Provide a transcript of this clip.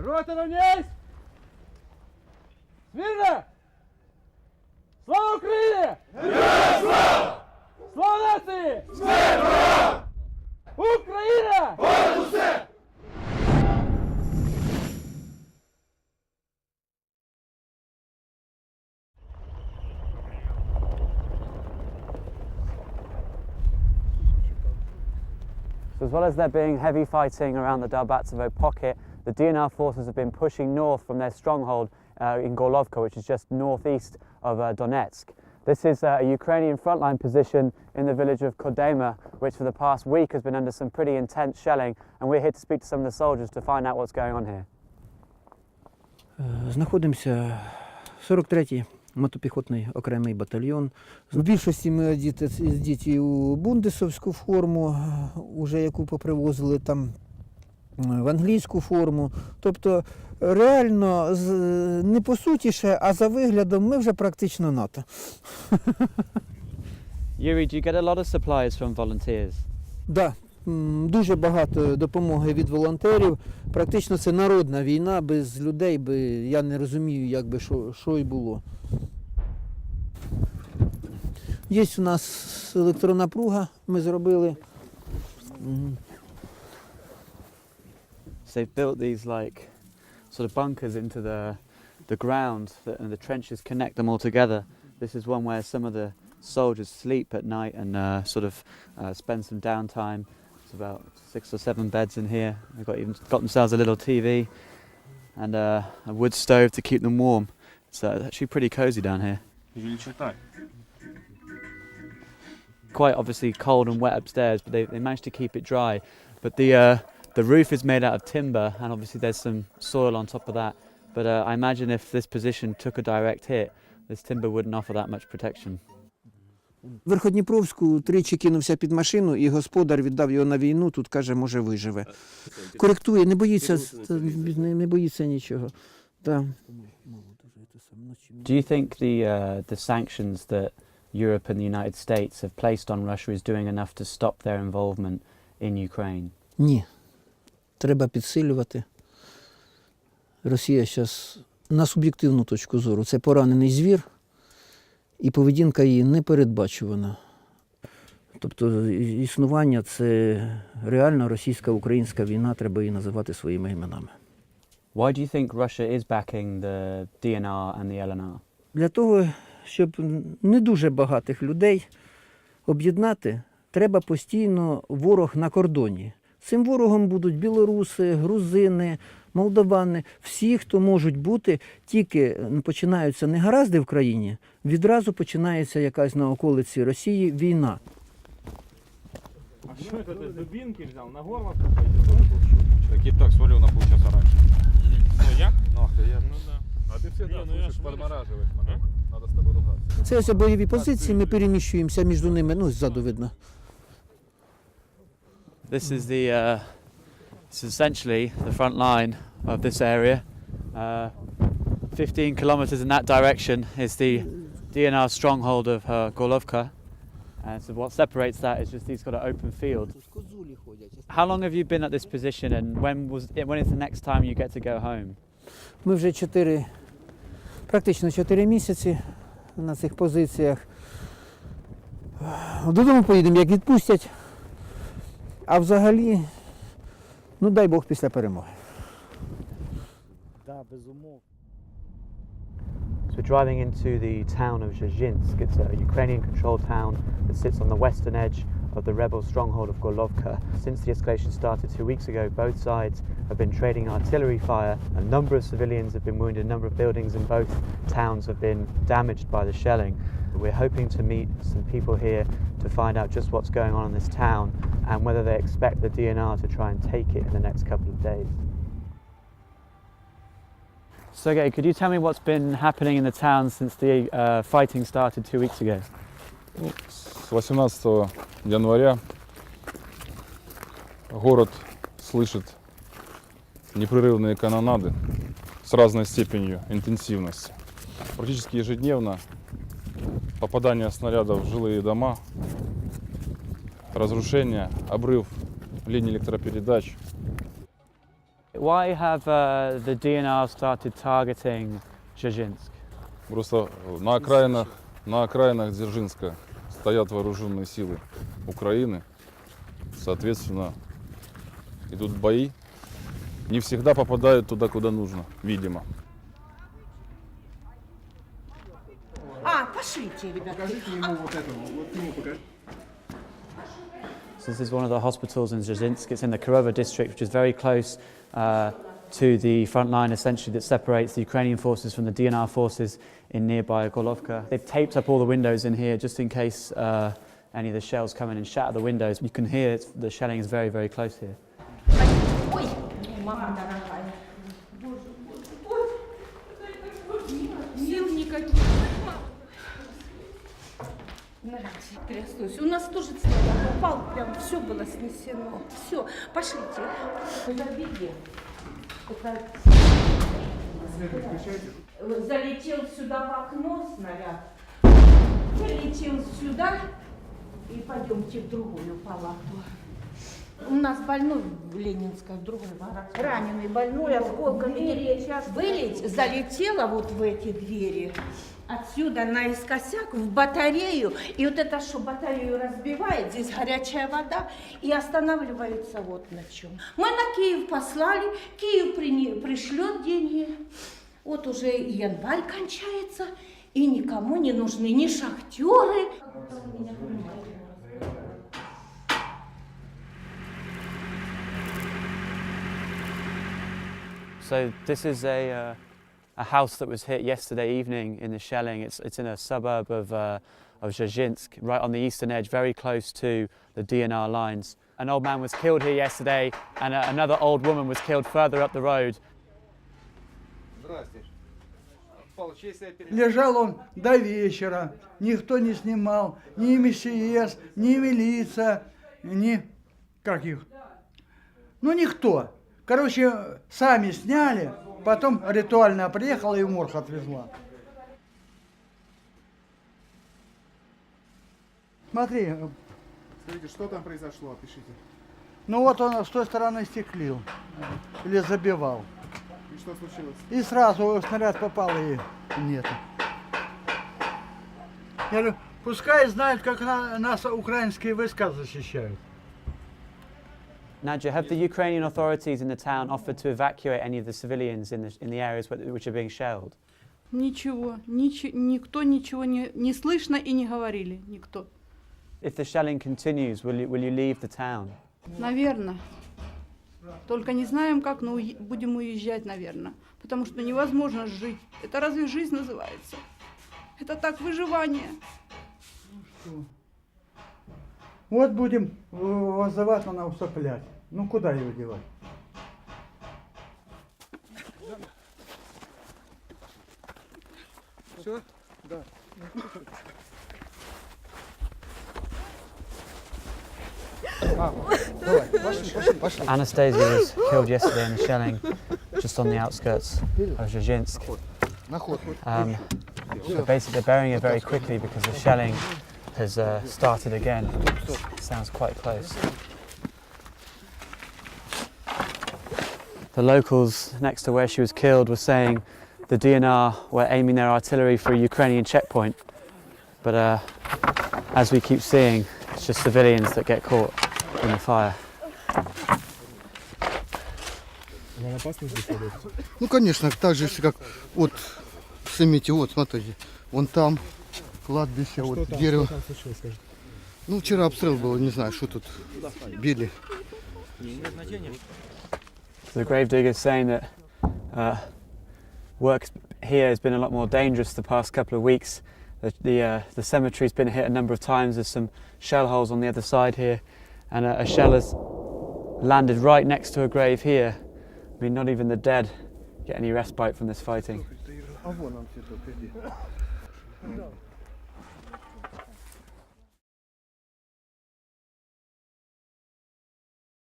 Рота равняйсь! Смирно! Слава Україні! Героям слава! Слава нації! Смерть ворогам! Україна! Понад усе! So as well as there being heavy fighting around the Debaltsevo pocket, the DNR forces have been pushing north from their stronghold in Gorlovka, which is just northeast of Donetsk. This is a Ukrainian frontline position in the village of Kodema, which for the past week has been under some pretty intense shelling, and we're here to speak to some of the soldiers to find out what's going on here. Знаходимося в 43-й мотопіхотний окремий батальйон. В більшості ми одіті у бундесовську форму, уже яку попривозили там, в англійську форму. Тобто реально не по суті, а за виглядом ми вже практично НАТО. Yuri, do you get a lot of supplies from volunteers? Да, дуже багато допомоги від волонтерів. Практично це народна війна, без людей я не розумію, як би що й було. Є у нас електронапруга, ми зробили. So they've built these like sort of bunkers into the ground, and the trenches connect them all together. This is one where some of the soldiers sleep at night and sort of spend some downtime. It's about 6 or 7 beds in here. They've got themselves a little TV and a wood stove to keep them warm. It's actually pretty cozy down here. Quite obviously cold and wet upstairs, but they managed to keep it dry. But the roof is made out of timber, and obviously there's some soil on top of that. But I imagine if this position took a direct hit, this timber wouldn't offer that much protection. В Верходніпровську тричі кинувся під машину, і господар віддав його на війну, тут каже, може виживе. Коректує, не боїться нічого. Да. Do you think the sanctions that Europe and the United States have placed on Russia is doing enough to stop their involvement in Ukraine? Ні. Треба підсилювати. Росія зараз, на суб'єктивну точку зору, це поранений звір, і поведінка її непередбачувана. Тобто існування – це реальна російсько-українська війна, треба її називати своїми іменами. Why do you think Russia is backing the DNR and the LNR? Для того, щоб не дуже багатих людей об'єднати, треба постійно ворог на кордоні. Цим ворогом будуть білоруси, грузини, молдавани, всі, хто можуть бути, тільки починаються негаразди в країні, відразу починається якась на околиці Росії війна. А что это ты дубинки взял? На горло? Так и так свалил на полчаса раньше. Ну я? Ну ах ты, Ну да. А ты всегда Не, ну я слышишь, ж подмораживаешь много. Надо с тобой ругаться. Це ось бойові позиції, ми переміщуємося між ними, ну, ззаду видно. This is this is essentially the front line of this area. 15 kilometers in that direction is the DNR stronghold of Gorlovka. And so what separates that is just these got an open field. How long have you been at this position, and when is the next time you get to go home? Ми вже практично 4 місяці на цих позиціях. Додому поїдемо, як відпустять. А взагалі, ну дай Бог після перемоги. So we're driving into the town of Zhezhinsk. It's a Ukrainian-controlled town that sits on the western edge of the rebel stronghold of Gorlovka. Since the escalation started 2 weeks ago, both sides have been trading artillery fire. A number of civilians have been wounded, a number of buildings in both towns have been damaged by the shelling. We're hoping to meet some people here to find out just what's going on in this town and whether they expect the DNR to try and take it in the next couple of days. Sergei, could you tell me what's been happening in the town since the fighting started 2 weeks ago? С 18 января город слышит непрерывные канонады с разной степенью интенсивности. Практически ежедневно попадание снарядов в жилые дома, разрушение, обрыв линий электропередач. Why have the DNR started targeting Dzержинsk? Просто на окраинах Дзержинска стоят вооруженные силы Украины. Соответственно, идут бои. Не всегда попадают туда, куда нужно, видимо. Пошлите, ребята. Покажите ему вот этого, вот ему покажите. So this is one of the hospitals in Dzержinsk. It's in the Kirovo district, which is very close to the front line, essentially, that separates the Ukrainian forces from the DNR forces in nearby Golovka. They've taped up all the windows in here just in case any of the shells come in and shatter the windows. You can hear the shelling is very, very close here. Ой, мама дорогая. Сил никаких. Трясусь. У нас тоже снег упал, прям все было снесено. Все, пошлите. Забеги. Залетел сюда в окно снаряд, залетел сюда и пойдемте в другую палату. У нас больной в Ленинской, в другой палате. Раненый больной, осколками. Залетела вот в эти двери. Отсюда наискосяк в батарею, и вот это, что батарею разбивает, здесь горячая вода, и останавливается вот на чем. Мы на Киев послали, Киев пришлет деньги. Вот уже и январь кончается, и никому не нужны ни шахтеры. So this is a house that was hit yesterday evening in the shelling. It's in a suburb of Dzержinsk, right on the eastern edge, very close to the DNR lines. An old man was killed here yesterday, and another old woman was killed further up the road. Лежал он до вечера, никто не снимал, ни МЧС, ни милиция, ни каких. Ну никто. Короче, сами сняли, потом ритуально приехала и в морг отвезла. Смотри. Скажите, что там произошло, опишите. Ну вот он с той стороны стеклил или забивал. И что случилось? И сразу снаряд попал и нет. Я говорю, пускай знают, как нас украинские войска защищают. Nadja, have the Ukrainian authorities in the town offered to evacuate any of the civilians in the areas which are being shelled? Ничего, никто ничего не слышно и не говорили, никто. If the shelling continues, will you leave the town? Наверное. Только не знаем как, но будем уезжать, наверное. Потому что невозможно жить. Это разве жизнь называется? Это так, выживание. Вот будем вызывать на усыплять. Ну куда его девать? Все? Да. Anastasia was killed yesterday in the shelling just on the outskirts of Dzержinsk. Basically, they're burying her very quickly because the shelling has started again. It sounds quite close. The locals next to where she was killed were saying the DNR were aiming their artillery for a Ukrainian checkpoint. But as we keep seeing, it's just civilians that get caught in the fire. Ну, конечно, так же, как вот, снимите, вот, смотрите, вон там кладбище, вот дерево. Ну, вчера обстрел был, не знаю, что тут били. The gravedigger is saying that work here has been a lot more dangerous the past couple of weeks. The cemetery's been hit a number of times. There's some shell holes on the other side here, and a shell has landed right next to a grave here. I mean, not even the dead get any respite from this fighting.